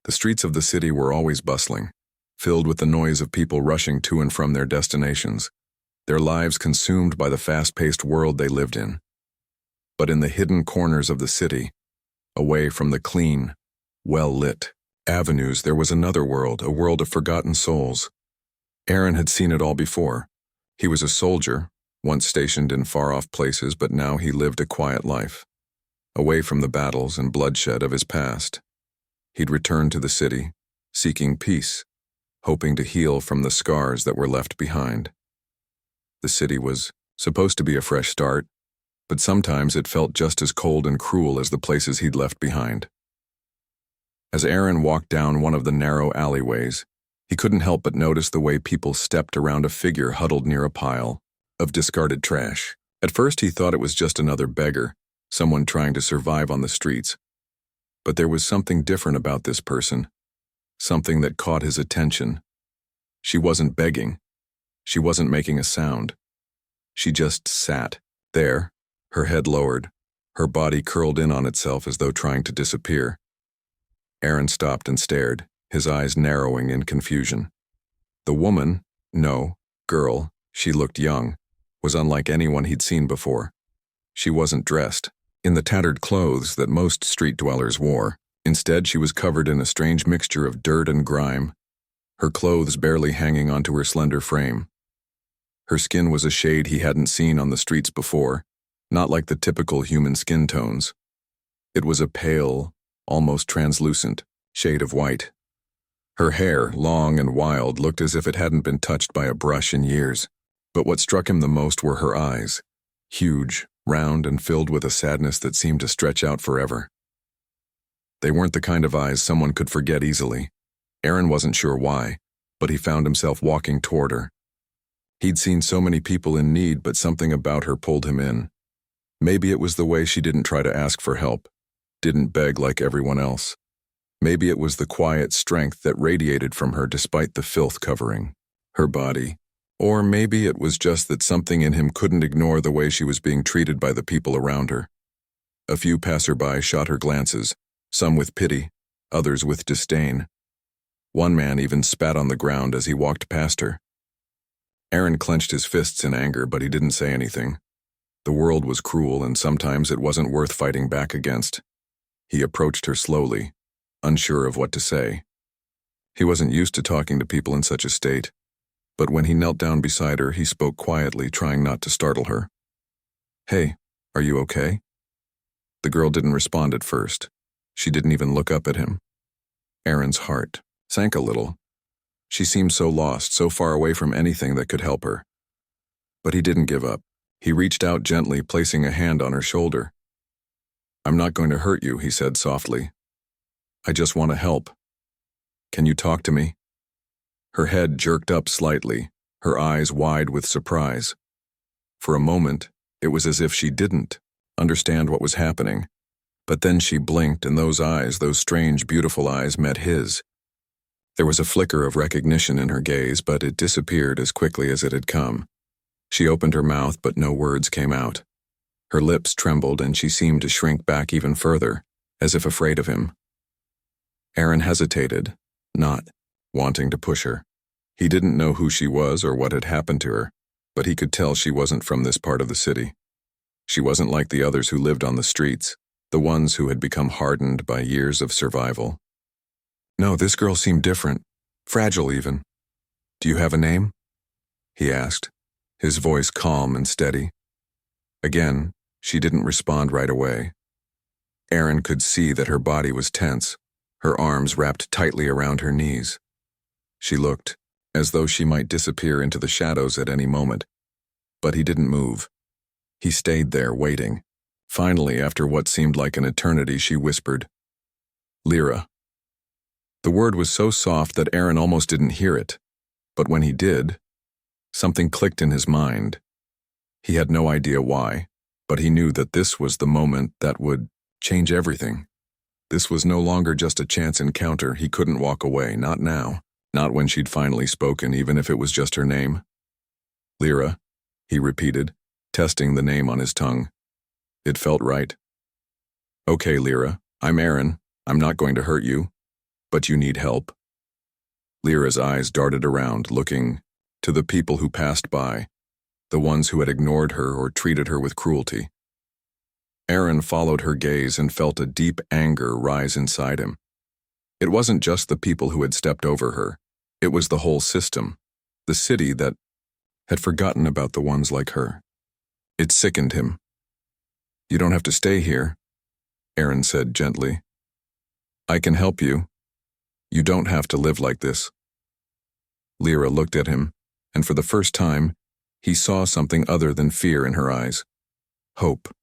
The streets of the city were always bustling, filled with the noise of people rushing to and from their destinations, their lives consumed by the fast-paced world they lived in. But in the hidden corners of the city, away from the clean, well-lit avenues, there was another world, a world of forgotten souls. Aaron had seen it all before. He was a soldier, once stationed in far-off places, but now he lived a quiet life, away from the battles and bloodshed of his past. He'd returned to the city, seeking peace, hoping to heal from the scars that were left behind. The city was supposed to be a fresh start, but sometimes it felt just as cold and cruel as the places he'd left behind. As Aaron walked down one of the narrow alleyways, he couldn't help but notice the way people stepped around a figure huddled near a pile of discarded trash. At first he thought it was just another beggar, someone trying to survive on the streets. But there was something different about this person, something that caught his attention. She wasn't begging. She wasn't making a sound. She just sat there, her head lowered, her body curled in on itself as though trying to disappear. Aaron stopped and stared, his eyes narrowing in confusion. The woman, no, girl, she looked young, was unlike anyone he'd seen before. She wasn't dressed in the tattered clothes that most street dwellers wore. Instead, she was covered in a strange mixture of dirt and grime, her clothes barely hanging onto her slender frame. Her skin was a shade he hadn't seen on the streets before, not like the typical human skin tones. It was a pale, almost translucent, shade of white. Her hair, long and wild, looked as if it hadn't been touched by a brush in years. But what struck him the most were her eyes, huge, round, and filled with a sadness that seemed to stretch out forever. They weren't the kind of eyes someone could forget easily. Aaron wasn't sure why, but he found himself walking toward her. He'd seen so many people in need, but something about her pulled him in. Maybe it was the way she didn't try to ask for help, didn't beg like everyone else. Maybe it was the quiet strength that radiated from her despite the filth covering her body. Or maybe it was just that something in him couldn't ignore the way she was being treated by the people around her. A few passersby shot her glances, some with pity, others with disdain. One man even spat on the ground as he walked past her. Aaron clenched his fists in anger, but he didn't say anything. The world was cruel, and sometimes it wasn't worth fighting back against. He approached her slowly, unsure of what to say. He wasn't used to talking to people in such a state, but when he knelt down beside her, he spoke quietly, trying not to startle her. "Hey, are you okay?" The girl didn't respond at first. She didn't even look up at him. Aaron's heart sank a little. She seemed so lost, so far away from anything that could help her. But he didn't give up. He reached out gently, placing a hand on her shoulder. "I'm not going to hurt you," he said softly. "I just want to help. Can you talk to me?" Her head jerked up slightly, her eyes wide with surprise. For a moment, it was as if she didn't understand what was happening. But then she blinked, and those eyes, those strange, beautiful eyes, met his. There was a flicker of recognition in her gaze, but it disappeared as quickly as it had come. She opened her mouth, but no words came out. Her lips trembled, and she seemed to shrink back even further, as if afraid of him. Aaron hesitated, not wanting to push her. He didn't know who she was or what had happened to her, but he could tell she wasn't from this part of the city. She wasn't like the others who lived on the streets, the ones who had become hardened by years of survival. No, this girl seemed different, fragile even. "Do you have a name?" he asked, his voice calm and steady. Again, she didn't respond right away. Aaron could see that her body was tense, her arms wrapped tightly around her knees. She looked as though she might disappear into the shadows at any moment, but he didn't move. He stayed there, waiting. Finally, after what seemed like an eternity, she whispered, "Lyra." The word was so soft that Aaron almost didn't hear it, but when he did, something clicked in his mind. He had no idea why, but he knew that this was the moment that would change everything. This was no longer just a chance encounter. He couldn't walk away, not now. Not when she'd finally spoken, even if it was just her name. "Lyra," he repeated, testing the name on his tongue. It felt right. "Okay, Lyra, I'm Aaron. I'm not going to hurt you. But you need help? Lyra's eyes darted around, looking to the people who passed by, the ones who had ignored her or treated her with cruelty. Aaron followed her gaze and felt a deep anger rise inside him. It wasn't just the people who had stepped over her. It was the whole system, the city that had forgotten about the ones like her. It sickened him. "You don't have to stay here," Aaron said gently. "I can help you. You don't have to live like this." Lyra looked at him, and for the first time, he saw something other than fear in her eyes. Hope.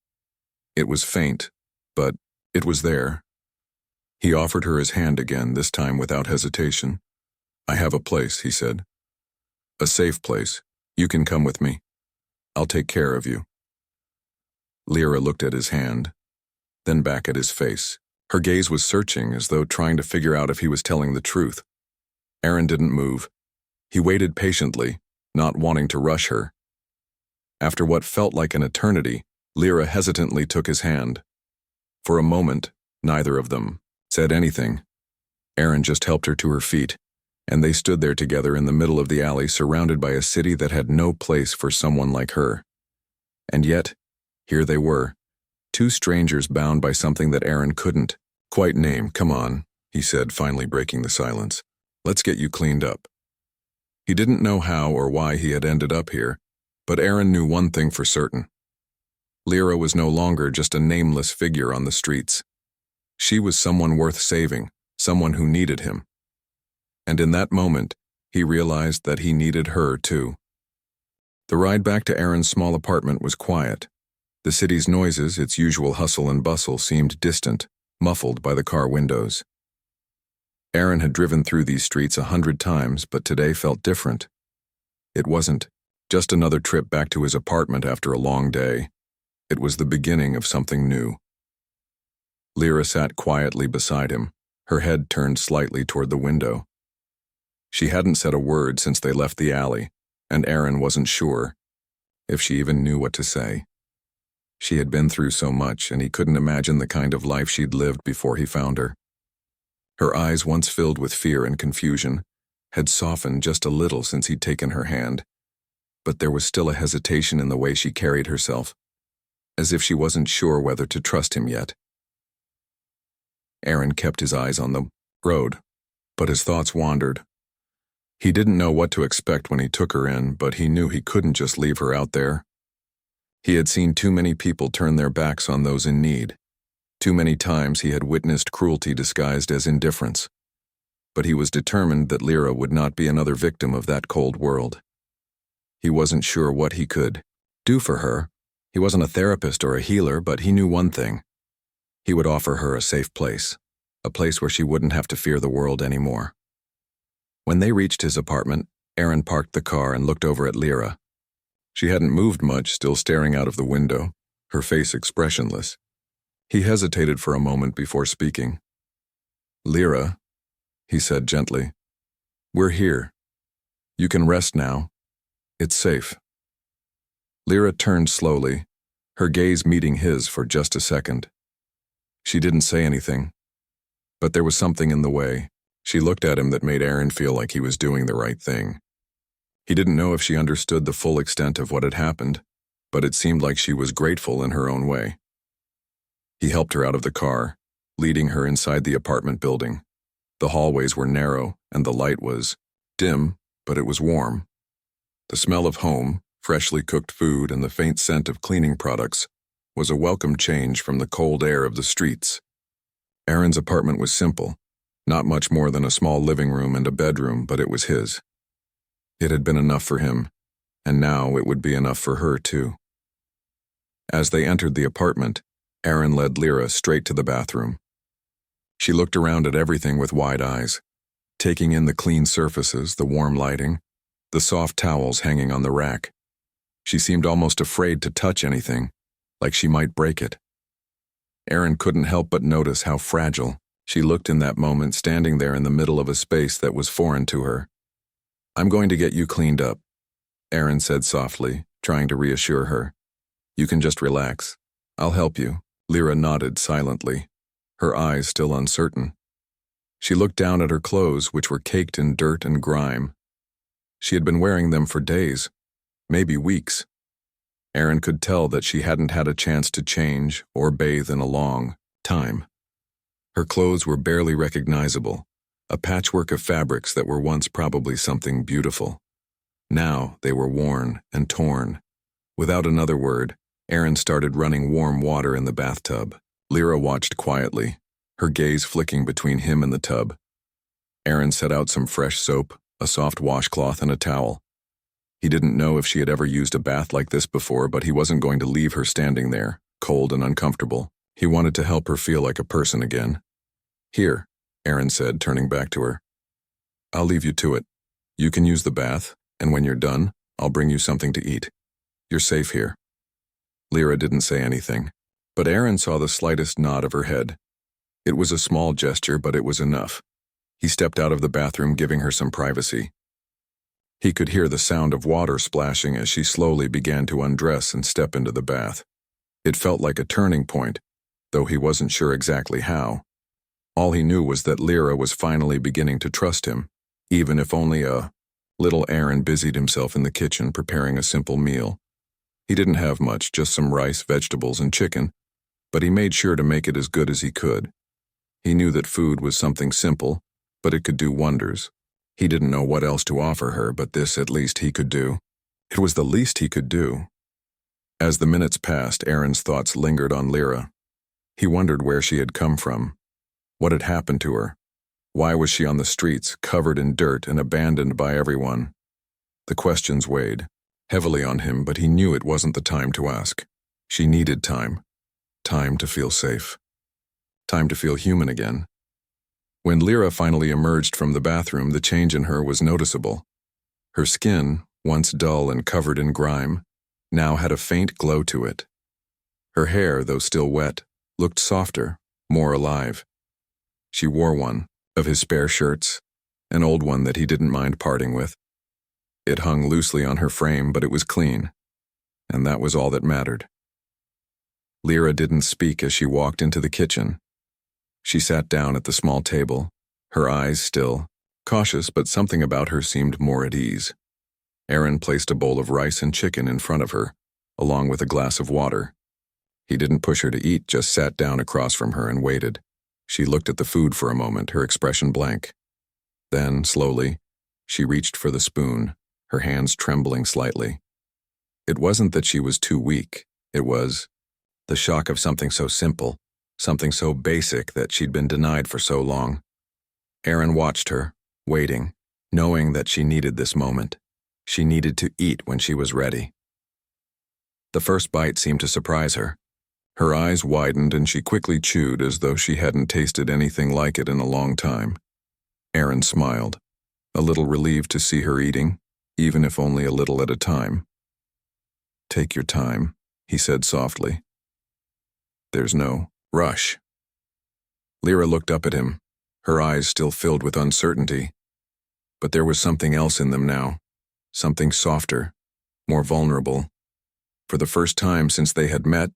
It was faint, but it was there. He offered her his hand again, this time without hesitation. "I have a place," he said. "A safe place. You can come with me. I'll take care of you." Lyra looked at his hand, then back at his face. Her gaze was searching, as though trying to figure out if he was telling the truth. Aaron didn't move. He waited patiently, not wanting to rush her. After what felt like an eternity, Lyra hesitantly took his hand. For a moment, neither of them said anything. Aaron just helped her to her feet, and they stood there together in the middle of the alley, surrounded by a city that had no place for someone like her. And yet, here they were, two strangers bound by something that Aaron couldn't quite name. "Come on," he said, finally breaking the silence. "Let's get you cleaned up." He didn't know how or why he had ended up here, but Aaron knew one thing for certain. Lyra was no longer just a nameless figure on the streets. She was someone worth saving, someone who needed him. And in that moment, he realized that he needed her too. The ride back to Aaron's small apartment was quiet. The city's noises, its usual hustle and bustle, seemed distant, muffled by the car windows. Aaron had driven through these streets 100 times, but today felt different. It wasn't just another trip back to his apartment after a long day. It was the beginning of something new. Lyra sat quietly beside him, her head turned slightly toward the window. She hadn't said a word since they left the alley, and Aaron wasn't sure if she even knew what to say. She had been through so much, and he couldn't imagine the kind of life she'd lived before he found her. Her eyes, once filled with fear and confusion, had softened just a little since he'd taken her hand, but there was still a hesitation in the way she carried herself, as if she wasn't sure whether to trust him yet. Aaron kept his eyes on the road, but his thoughts wandered. He didn't know what to expect when he took her in, but he knew he couldn't just leave her out there. He had seen too many people turn their backs on those in need. Too many times he had witnessed cruelty disguised as indifference. But he was determined that Lyra would not be another victim of that cold world. He wasn't sure what he could do for her. He wasn't a therapist or a healer, but he knew one thing. He would offer her a safe place, a place where she wouldn't have to fear the world anymore. When they reached his apartment, Aaron parked the car and looked over at Lyra. She hadn't moved much, still staring out of the window, her face expressionless. He hesitated for a moment before speaking. "Lyra," he said gently, "we're here. You can rest now. It's safe." Lyra turned slowly, her gaze meeting his for just a second. She didn't say anything, but there was something in the way she looked at him that made Aaron feel like he was doing the right thing. He didn't know if she understood the full extent of what had happened, but it seemed like she was grateful in her own way. He helped her out of the car, leading her inside the apartment building. The hallways were narrow, and the light was dim, but it was warm. The smell of home, freshly cooked food, and the faint scent of cleaning products was a welcome change from the cold air of the streets. Aaron's apartment was simple, not much more than a small living room and a bedroom, but it was his. It had been enough for him, and now it would be enough for her too. As they entered the apartment, Aaron led Lyra straight to the bathroom. She looked around at everything with wide eyes, taking in the clean surfaces, the warm lighting, the soft towels hanging on the rack. She seemed almost afraid to touch anything, like she might break it. Aaron couldn't help but notice how fragile she looked in that moment, standing there in the middle of a space that was foreign to her. "I'm going to get you cleaned up," Aaron said softly, trying to reassure her. "You can just relax. I'll help you." Lyra nodded silently, her eyes still uncertain. She looked down at her clothes, which were caked in dirt and grime. She had been wearing them for days, maybe weeks. Erin could tell that she hadn't had a chance to change or bathe in a long time. Her clothes were barely recognizable, a patchwork of fabrics that were once probably something beautiful. Now they were worn and torn. Without another word, Erin started running warm water in the bathtub. Lyra watched quietly, her gaze flicking between him and the tub. Erin set out some fresh soap, a soft washcloth, and a towel. He didn't know if she had ever used a bath like this before, but he wasn't going to leave her standing there, cold and uncomfortable. He wanted to help her feel like a person again. "Here," Erin said, turning back to her. "I'll leave you to it. You can use the bath, and when you're done, I'll bring you something to eat. You're safe here." Lyra didn't say anything, but Erin saw the slightest nod of her head. It was a small gesture, but it was enough. He stepped out of the bathroom, giving her some privacy. He could hear the sound of water splashing as she slowly began to undress and step into the bath. It felt like a turning point, though he wasn't sure exactly how. All he knew was that Lyra was finally beginning to trust him, even if only a little. Erin busied himself in the kitchen preparing a simple meal. He didn't have much, just some rice, vegetables, and chicken, but he made sure to make it as good as he could. He knew that food was something simple, but it could do wonders. He didn't know what else to offer her, but this at least he could do. It was the least he could do. As the minutes passed, Erin's thoughts lingered on Lyra. He wondered where she had come from. What had happened to her? Why was she on the streets, covered in dirt and abandoned by everyone? The questions weighed heavily on him, but he knew it wasn't the time to ask. She needed time. Time to feel safe. Time to feel human again. When Lyra finally emerged from the bathroom, the change in her was noticeable. Her skin, once dull and covered in grime, now had a faint glow to it. Her hair, though still wet, looked softer, more alive. She wore one of his spare shirts, an old one that he didn't mind parting with. It hung loosely on her frame, but it was clean, and that was all that mattered. Lyra didn't speak as she walked into the kitchen. She sat down at the small table, her eyes still, cautious, but something about her seemed more at ease. Erin placed a bowl of rice and chicken in front of her, along with a glass of water. He didn't push her to eat, just sat down across from her and waited. She looked at the food for a moment, her expression blank. Then, slowly, she reached for the spoon, her hands trembling slightly. It wasn't that she was too weak, it was the shock of something so simple, something so basic that she'd been denied for so long. Erin watched her, waiting, knowing that she needed this moment. She needed to eat when she was ready. The first bite seemed to surprise her. Her eyes widened and she quickly chewed as though she hadn't tasted anything like it in a long time. Erin smiled, a little relieved to see her eating, even if only a little at a time. "Take your time," he said softly. "There's no rush." Lyra looked up at him, her eyes still filled with uncertainty. But there was something else in them now, something softer, more vulnerable. For the first time since they had met,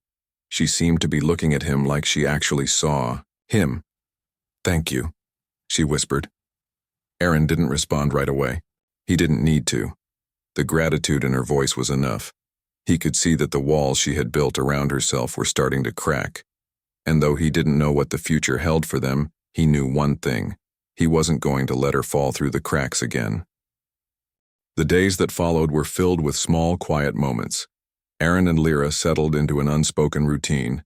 she seemed to be looking at him like she actually saw him. "Thank you," she whispered. Erin didn't respond right away. He didn't need to. The gratitude in her voice was enough. He could see that the walls she had built around herself were starting to crack. And though he didn't know what the future held for them, he knew one thing: he wasn't going to let her fall through the cracks again. The days that followed were filled with small, quiet moments. Erin and Lyra settled into an unspoken routine.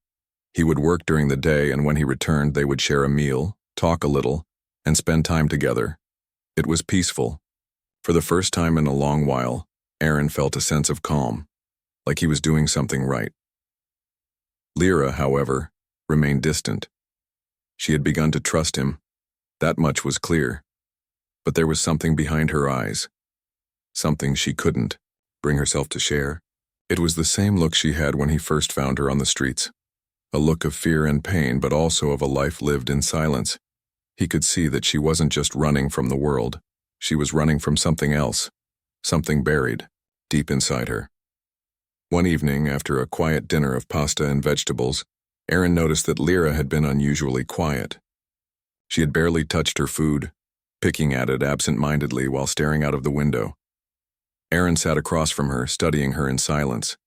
He would work during the day, and when he returned, they would share a meal, talk a little, and spend time together. It was peaceful. For the first time in a long while, Erin felt a sense of calm, like he was doing something right. Lyra, however, remained distant. She had begun to trust him. That much was clear. But there was something behind her eyes. Something she couldn't bring herself to share. It was the same look she had when he first found her on the streets. A look of fear and pain, but also of a life lived in silence. He could see that she wasn't just running from the world. She was running from something else. Something buried, deep inside her. One evening, after a quiet dinner of pasta and vegetables, Erin noticed that Lyra had been unusually quiet. She had barely touched her food, picking at it absent-mindedly while staring out of the window. Aaron sat across from her, studying her in silence.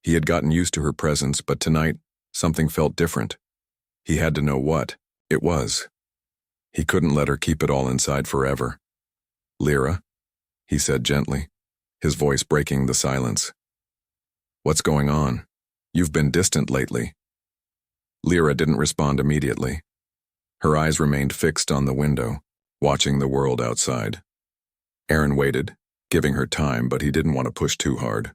He had gotten used to her presence, but tonight, something felt different. He had to know what it was. He couldn't let her keep it all inside forever. "Lyra," he said gently, his voice breaking the silence. "What's going on? You've been distant lately." Lyra didn't respond immediately. Her eyes remained fixed on the window, watching the world outside. Aaron waited, giving her time, but he didn't want to push too hard.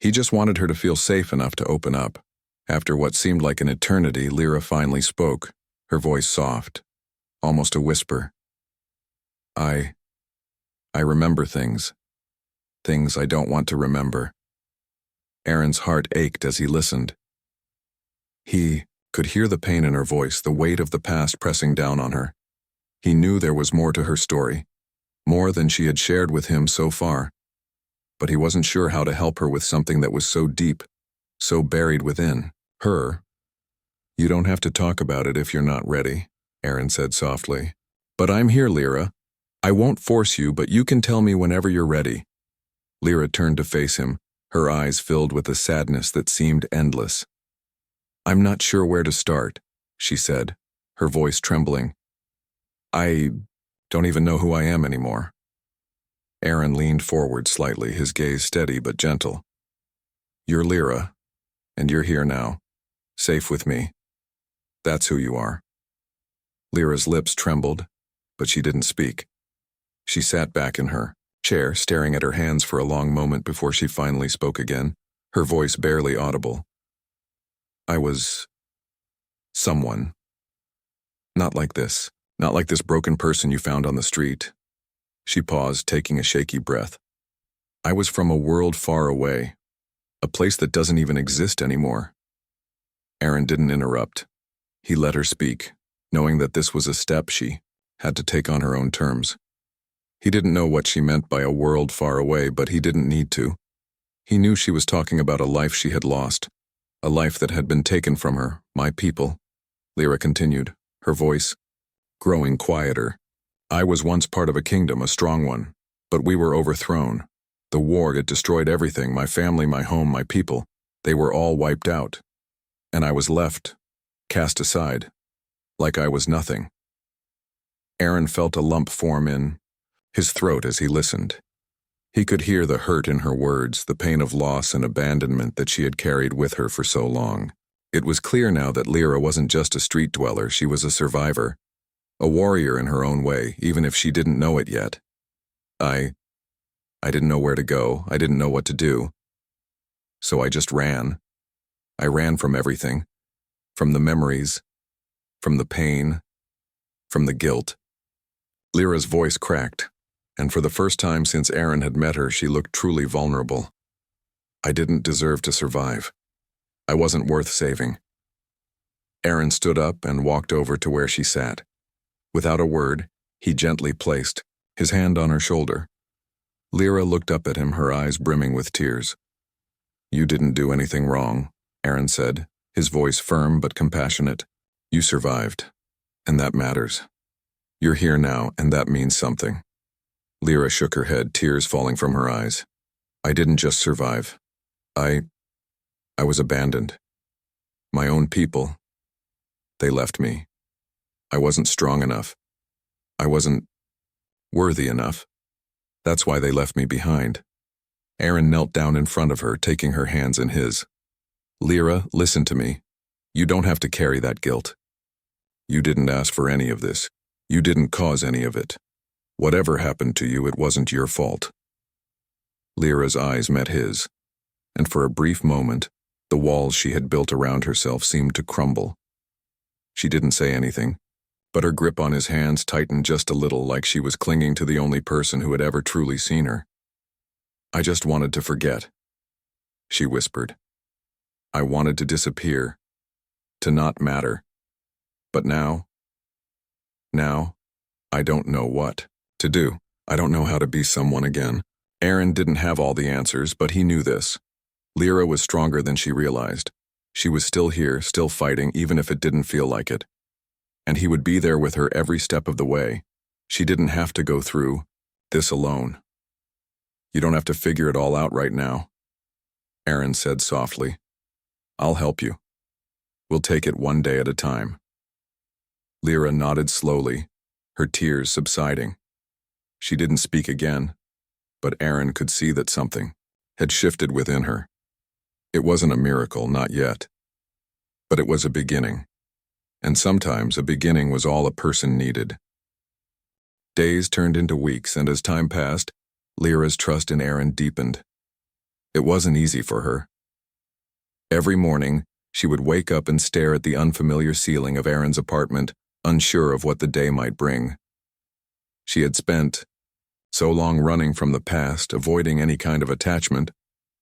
He just wanted her to feel safe enough to open up. After what seemed like an eternity, Lyra finally spoke, her voice soft, almost a whisper. I remember things I don't want to remember." Aaron's heart ached as he listened. He could hear the pain in her voice, the weight of the past pressing down on her. He knew there was more to her story, more than she had shared with him so far, but he wasn't sure how to help her with something that was so deep, so buried within her. "You don't have to talk about it if you're not ready," Aaron said softly. "But I'm here, Lyra. I won't force you, but you can tell me whenever you're ready." Lyra turned to face him, her eyes filled with a sadness that seemed endless. "I'm not sure where to start," she said, her voice trembling. "I don't even know who I am anymore." Aaron leaned forward slightly, his gaze steady but gentle. "You're Lyra, and you're here now, safe with me. That's who you are." Lyra's lips trembled, but she didn't speak. She sat back in her chair, staring at her hands for a long moment before she finally spoke again, her voice barely audible. "I was someone. Not like this. Not like this broken person you found on the street." She paused, taking a shaky breath. "I was from a world far away, a place that doesn't even exist anymore." Aaron didn't interrupt. He let her speak, knowing that this was a step she had to take on her own terms. He didn't know what she meant by a world far away, but he didn't need to. He knew she was talking about a life she had lost, a life that had been taken from her, "My people," Lyra continued, her voice growing quieter. "I was once part of a kingdom, a strong one, but we were overthrown. The war, it destroyed everything, my family, my home, my people. They were all wiped out. And I was left, cast aside, like I was nothing." Aaron felt a lump form in his throat as he listened. He could hear the hurt in her words, the pain of loss and abandonment that she had carried with her for so long. It was clear now that Lyra wasn't just a street dweller, she was a survivor, a warrior in her own way, even if she didn't know it yet. I didn't know where to go, I didn't know what to do. So I just ran. I ran from everything, from the memories, from the pain, from the guilt. Lyra's voice cracked, and for the first time since Aaron had met her, she looked truly vulnerable. "I didn't deserve to survive. I wasn't worth saving." Aaron stood up and walked over to where she sat. Without a word, he gently placed his hand on her shoulder. Lyra looked up at him, her eyes brimming with tears. "You didn't do anything wrong," Aaron said, his voice firm but compassionate. "You survived, and that matters. You're here now, and that means something." Lyra shook her head, tears falling from her eyes. "I didn't just survive. I was abandoned. My own people, they left me. I wasn't strong enough. I wasn't worthy enough. That's why they left me behind." Aaron knelt down in front of her, taking her hands in his. "Lyra, listen to me. You don't have to carry that guilt. You didn't ask for any of this. You didn't cause any of it. Whatever happened to you, it wasn't your fault." Lyra's eyes met his, and for a brief moment, the walls she had built around herself seemed to crumble. She didn't say anything, but her grip on his hands tightened just a little, like she was clinging to the only person who had ever truly seen her. "I just wanted to forget," she whispered. "I wanted to disappear, to not matter. But now, I don't know what to do. I don't know how to be someone again." Aaron didn't have all the answers, but he knew this. Lyra was stronger than she realized. She was still here, still fighting, even if it didn't feel like it. and he would be there with her every step of the way. She didn't have to go through this alone. You don't have to figure it all out right now, Aaron said softly. I'll help you. We'll take it one day at a time. Lyra nodded slowly, her tears subsiding. She didn't speak again, but Aaron could see that something had shifted within her. It wasn't a miracle, not yet, but it was a beginning, and sometimes a beginning was all a person needed. Days turned into weeks, and as time passed, Lyra's trust in Aaron deepened. It wasn't easy for her. Every morning, she would wake up and stare at the unfamiliar ceiling of Aaron's apartment, unsure of what the day might bring. She had spent so long running from the past, avoiding any kind of attachment,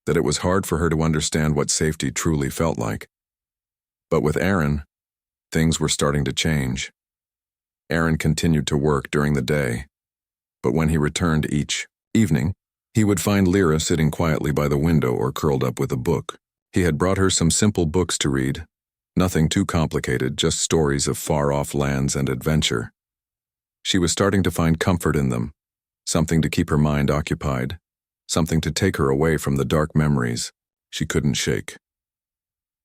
that it was hard for her to understand what safety truly felt like. But with Aaron, things were starting to change. Aaron continued to work during the day, but when he returned each evening, he would find Lyra sitting quietly by the window or curled up with a book. He had brought her some simple books to read, nothing too complicated, just stories of far-off lands and adventure. She was starting to find comfort in them, something to keep her mind occupied, something to take her away from the dark memories she couldn't shake.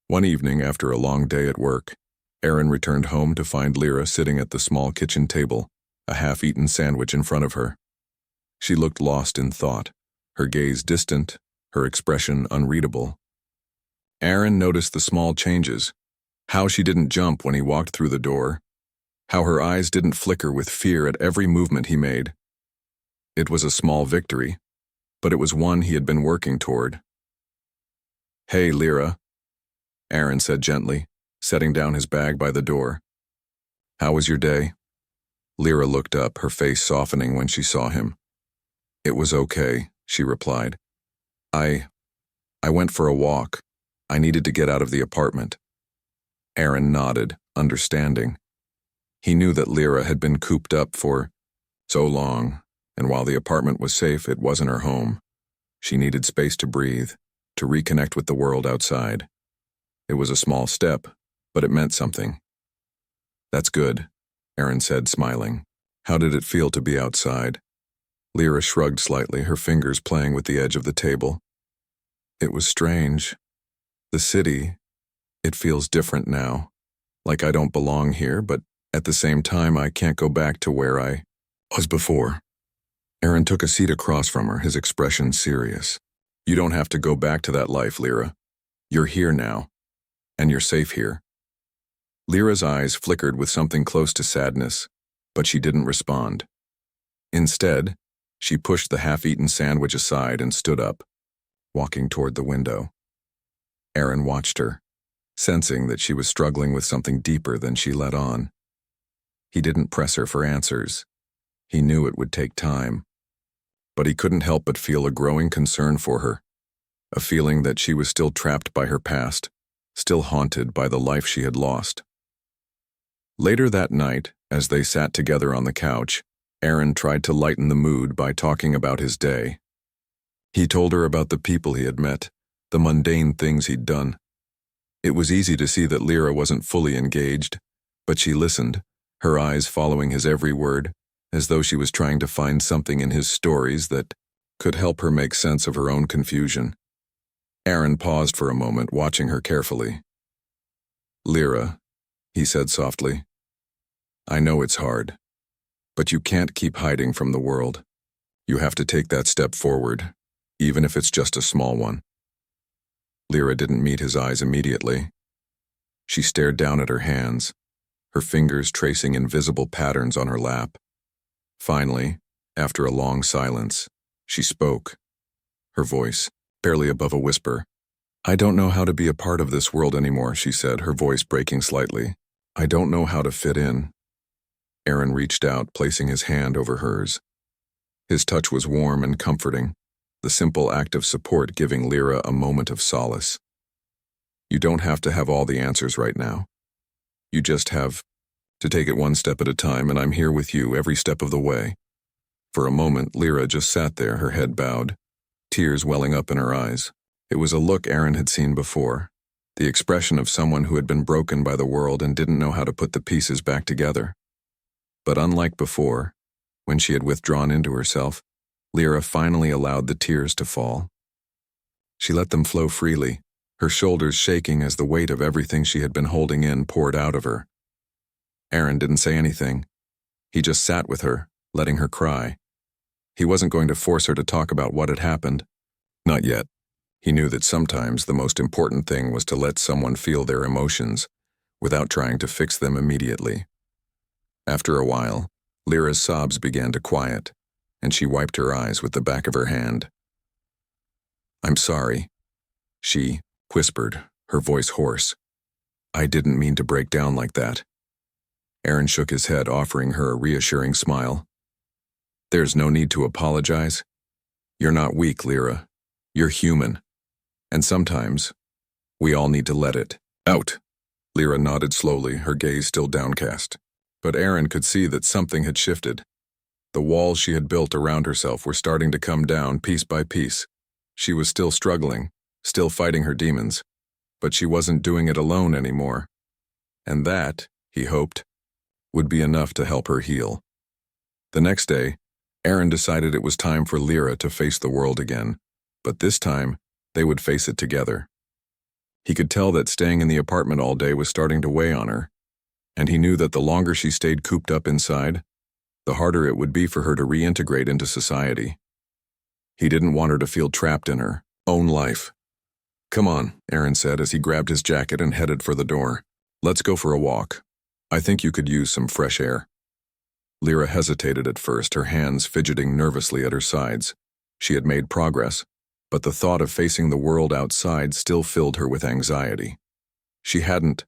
One evening, after a long day at work, Aaron returned home to find Lyra sitting at the small kitchen table, a half-eaten sandwich in front of her. She looked lost in thought, her gaze distant, her expression unreadable. Aaron noticed the small changes, how she didn't jump when he walked through the door, how her eyes didn't flicker with fear at every movement he made. It was a small victory, but it was one he had been working toward. "Hey, Lyra," Aaron said gently, setting down his bag by the door. "How was your day?" Lyra looked up, her face softening when she saw him. "It was okay," she replied. I went for a walk. I needed to get out of the apartment." Aaron nodded, understanding. He knew that Lyra had been cooped up for so long, and while the apartment was safe, it wasn't her home. She needed space to breathe, to reconnect with the world outside. It was a small step, but it meant something. "That's good," Aaron said, smiling. "How did it feel to be outside?" Lyra shrugged slightly, her fingers playing with the edge of the table. "It was strange. The city, it feels different now. Like I don't belong here, but at the same time I can't go back to where I was before." Aaron took a seat across from her, his expression serious. "You don't have to go back to that life, Lyra. You're here now, and you're safe here." Lyra's eyes flickered with something close to sadness, but she didn't respond. Instead, she pushed the half-eaten sandwich aside and stood up, walking toward the window. Aaron watched her, sensing that she was struggling with something deeper than she let on. He didn't press her for answers. He knew it would take time. But he couldn't help but feel a growing concern for her, a feeling that she was still trapped by her past, still haunted by the life she had lost. Later that night, as they sat together on the couch, Aaron tried to lighten the mood by talking about his day. He told her about the people he had met, the mundane things he'd done. It was easy to see that Lyra wasn't fully engaged, but she listened, her eyes following his every word, as though she was trying to find something in his stories that could help her make sense of her own confusion. Aaron paused for a moment, watching her carefully. "Lyra," he said softly, "I know it's hard, but you can't keep hiding from the world. You have to take that step forward, even if it's just a small one." Lyra didn't meet his eyes immediately. She stared down at her hands, her fingers tracing invisible patterns on her lap. Finally, after a long silence, she spoke, her voice barely above a whisper. "I don't know how to be a part of this world anymore," she said, her voice breaking slightly. "I don't know how to fit in." Aaron reached out, placing his hand over hers. His touch was warm and comforting, the simple act of support giving Lyra a moment of solace. "You don't have to have all the answers right now. You just have to take it one step at a time, and I'm here with you every step of the way." For a moment, Lyra just sat there, her head bowed, tears welling up in her eyes. It was a look Aaron had seen before, the expression of someone who had been broken by the world and didn't know how to put the pieces back together. But unlike before, when she had withdrawn into herself, Lyra finally allowed the tears to fall. She let them flow freely, her shoulders shaking as the weight of everything she had been holding in poured out of her. Aaron didn't say anything. He just sat with her, letting her cry. He wasn't going to force her to talk about what had happened. Not yet. He knew that sometimes the most important thing was to let someone feel their emotions without trying to fix them immediately. After a while, Lyra's sobs began to quiet, and she wiped her eyes with the back of her hand. "I'm sorry," she whispered, her voice hoarse. "I didn't mean to break down like that." Aaron shook his head, offering her a reassuring smile. "There's no need to apologize. You're not weak, Lyra. You're human. And sometimes, we all need to let it out." Lyra nodded slowly, her gaze still downcast. But Aaron could see that something had shifted. The walls she had built around herself were starting to come down piece by piece. She was still struggling, still fighting her demons, but she wasn't doing it alone anymore. And that, he hoped, would be enough to help her heal. The next day, Aaron decided it was time for Lyra to face the world again, but this time, they would face it together. He could tell that staying in the apartment all day was starting to weigh on her, and he knew that the longer she stayed cooped up inside, the harder it would be for her to reintegrate into society. He didn't want her to feel trapped in her own life. "Come on," Aaron said as he grabbed his jacket and headed for the door. "Let's go for a walk. I think you could use some fresh air." Lyra hesitated at first, her hands fidgeting nervously at her sides. She had made progress, but the thought of facing the world outside still filled her with anxiety. She hadn't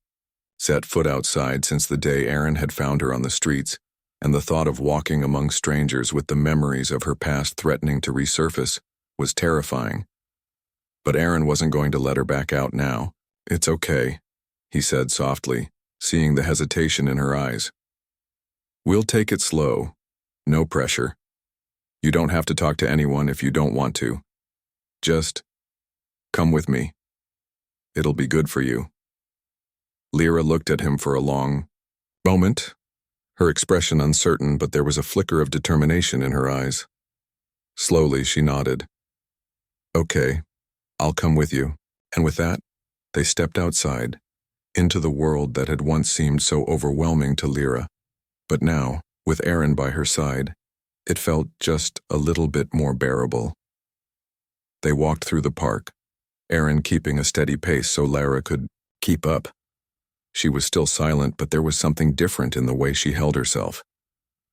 set foot outside since the day Aaron had found her on the streets, and the thought of walking among strangers with the memories of her past threatening to resurface was terrifying. But Aaron wasn't going to let her back out now. "It's okay," he said softly, seeing the hesitation in her eyes. "We'll take it slow. No pressure. You don't have to talk to anyone if you don't want to. Just come with me. It'll be good for you." Lyra looked at him for a long moment, her expression uncertain, but there was a flicker of determination in her eyes. Slowly, she nodded. "Okay, I'll come with you." And with that, they stepped outside, into the world that had once seemed so overwhelming to Lyra. But now, with Aaron by her side, it felt just a little bit more bearable. They walked through the park, Aaron keeping a steady pace so Lyra could keep up. She was still silent, but there was something different in the way she held herself.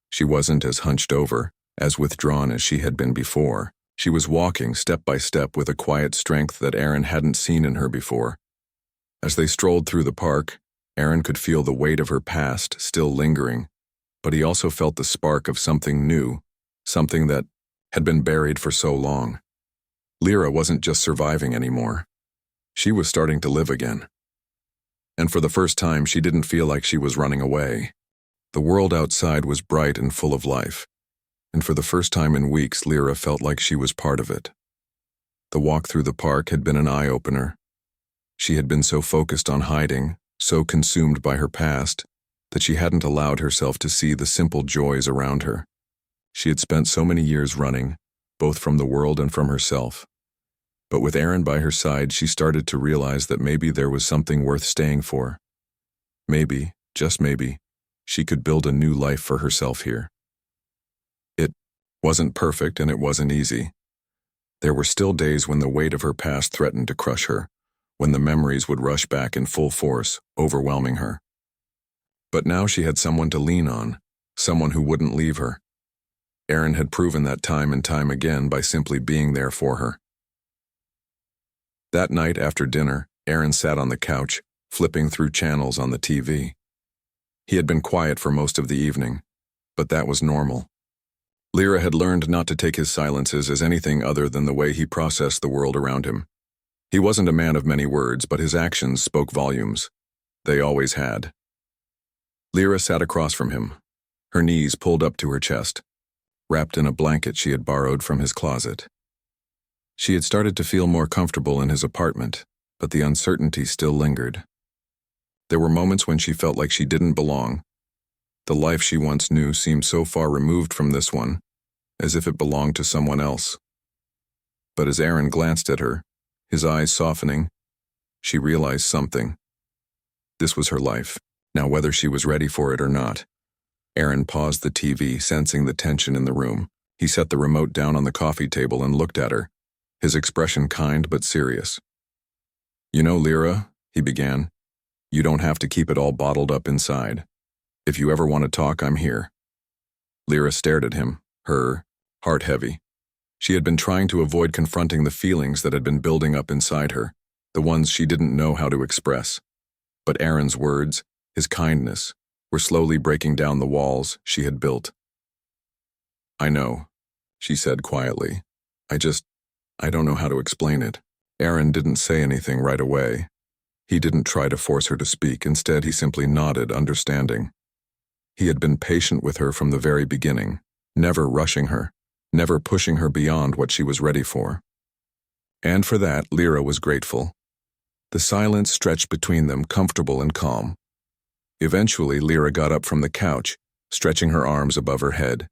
She wasn't as hunched over, as withdrawn as she had been before. She was walking step by step with a quiet strength that Aaron hadn't seen in her before. As they strolled through the park, Aaron could feel the weight of her past still lingering, but he also felt the spark of something new, something that had been buried for so long. Lyra wasn't just surviving anymore. She was starting to live again. And for the first time, she didn't feel like she was running away. The world outside was bright and full of life, and for the first time in weeks, Lyra felt like she was part of it. The walk through the park had been an eye-opener. She had been so focused on hiding, so consumed by her past, that she hadn't allowed herself to see the simple joys around her. She had spent so many years running, both from the world and from herself. But with Aaron by her side, she started to realize that maybe there was something worth staying for. Maybe, just maybe, she could build a new life for herself here. It wasn't perfect and it wasn't easy. There were still days when the weight of her past threatened to crush her, when the memories would rush back in full force, overwhelming her. But now she had someone to lean on, someone who wouldn't leave her. Aaron had proven that time and time again by simply being there for her. That night after dinner, Aaron sat on the couch, flipping through channels on the TV. He had been quiet for most of the evening, but that was normal. Lyra had learned not to take his silences as anything other than the way he processed the world around him. He wasn't a man of many words, but his actions spoke volumes. They always had. Lyra sat across from him, her knees pulled up to her chest, wrapped in a blanket she had borrowed from his closet. She had started to feel more comfortable in his apartment, but the uncertainty still lingered. There were moments when she felt like she didn't belong. The life she once knew seemed so far removed from this one, as if it belonged to someone else. But as Aaron glanced at her, his eyes softening, she realized something. This was her life, now whether she was ready for it or not. Aaron paused the TV, sensing the tension in the room. He set the remote down on the coffee table and looked at her, his expression kind but serious. "You know, Lyra," he began, "you don't have to keep it all bottled up inside. If you ever want to talk, I'm here." Lyra stared at him, her heart heavy. She had been trying to avoid confronting the feelings that had been building up inside her, the ones she didn't know how to express. But Aaron's words, his kindness, were slowly breaking down the walls she had built. "I know," she said quietly. I don't know how to explain it." Aaron didn't say anything right away. He didn't try to force her to speak. Instead, he simply nodded, understanding. He had been patient with her from the very beginning, never rushing her, never pushing her beyond what she was ready for. And for that, Lyra was grateful. The silence stretched between them, comfortable and calm. Eventually, Lyra got up from the couch, stretching her arms above her head.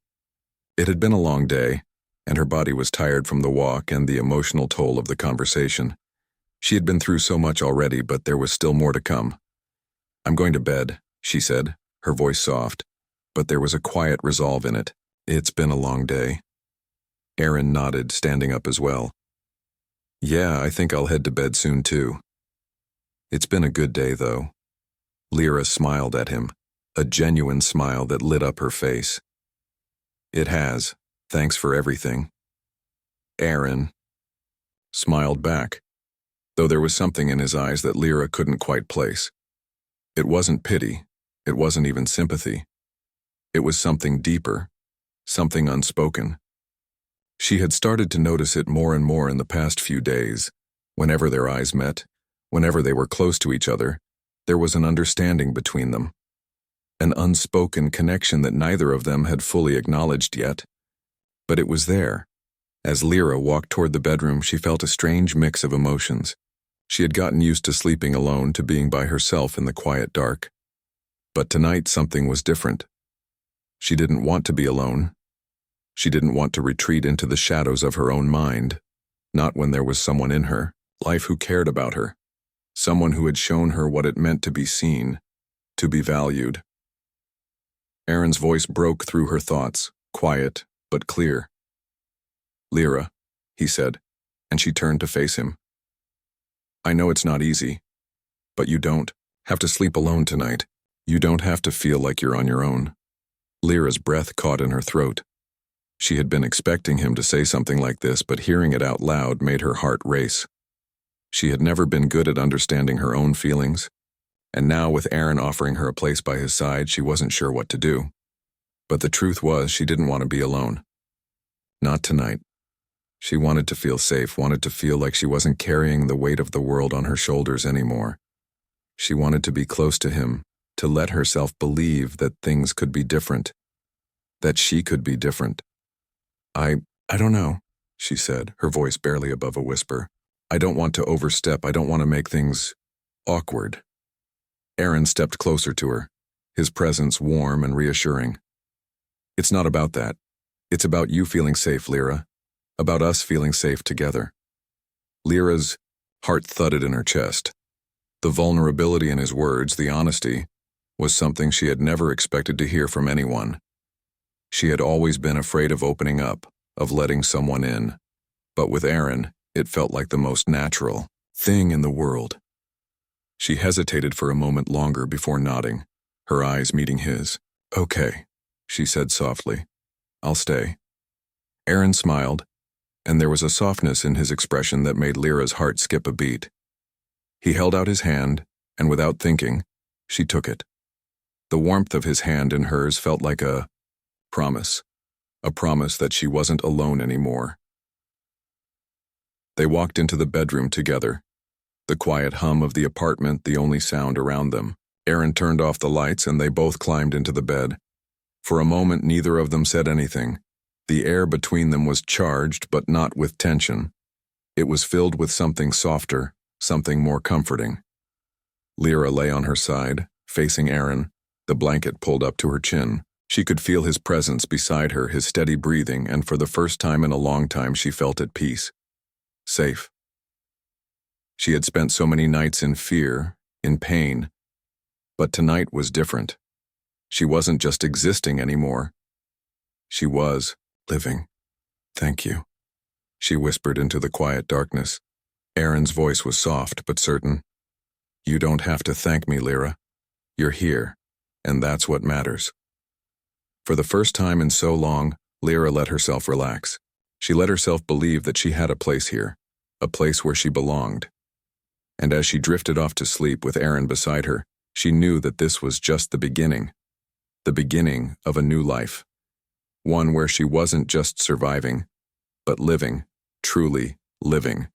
It had been a long day, and her body was tired from the walk and the emotional toll of the conversation. She had been through so much already, but there was still more to come. "I'm going to bed," she said, her voice soft, but there was a quiet resolve in it. "It's been a long day." Aaron nodded, standing up as well. "Yeah, I think I'll head to bed soon too." "It's been a good day, though." Lyra smiled at him, a genuine smile that lit up her face. "It has. Thanks for everything." Aaron smiled back, though there was something in his eyes that Lyra couldn't quite place. It wasn't pity, it wasn't even sympathy. It was something deeper, something unspoken. She had started to notice it more and more in the past few days. Whenever their eyes met, whenever they were close to each other, there was an understanding between them. An unspoken connection that neither of them had fully acknowledged yet. But it was there. As Lyra walked toward the bedroom, she felt a strange mix of emotions. She had gotten used to sleeping alone, to being by herself in the quiet dark. But tonight something was different. She didn't want to be alone. She didn't want to retreat into the shadows of her own mind, not when there was someone in her life who cared about her, someone who had shown her what it meant to be seen, to be valued. Aaron's voice broke through her thoughts, quiet but clear. "Lyra," he said, and she turned to face him. "I know it's not easy, but you don't have to sleep alone tonight. You don't have to feel like you're on your own." Lyra's breath caught in her throat. She had been expecting him to say something like this, but hearing it out loud made her heart race. She had never been good at understanding her own feelings, and now with Aaron offering her a place by his side, she wasn't sure what to do. But the truth was, she didn't want to be alone. Not tonight. She wanted to feel safe, wanted to feel like she wasn't carrying the weight of the world on her shoulders anymore. She wanted to be close to him, to let herself believe that things could be different, that she could be different. I don't know," she said, her voice barely above a whisper. "I don't want to overstep. I don't want to make things awkward." Aaron stepped closer to her, his presence warm and reassuring. "It's not about that. It's about you feeling safe, Lyra. About us feeling safe together." Lyra's heart thudded in her chest. The vulnerability in his words, the honesty, was something she had never expected to hear from anyone. She had always been afraid of opening up, of letting someone in. But with Aaron, it felt like the most natural thing in the world. She hesitated for a moment longer before nodding, her eyes meeting his. "Okay," she said softly. "I'll stay." Aaron smiled, and there was a softness in his expression that made Lyra's heart skip a beat. He held out his hand, and without thinking, she took it. The warmth of his hand in hers felt like a promise that she wasn't alone anymore. They walked into the bedroom together, the quiet hum of the apartment the only sound around them. Aaron turned off the lights and they both climbed into the bed. For a moment, neither of them said anything. The air between them was charged, but not with tension. It was filled with something softer, something more comforting. Lyra lay on her side, facing Aaron, the blanket pulled up to her chin. She could feel his presence beside her, his steady breathing, and for the first time in a long time she felt at peace. Safe. She had spent so many nights in fear, in pain, but tonight was different. She wasn't just existing anymore. She was living. Thank you, she whispered into the quiet darkness. Aaron's voice was soft but certain. You don't have to thank me, Lyra. You're here, and that's what matters. For the first time in so long, Lyra let herself relax. She let herself believe that she had a place here, a place where she belonged. And as she drifted off to sleep with Aaron beside her, she knew that this was just the beginning of a new life. One where she wasn't just surviving, but living, truly living.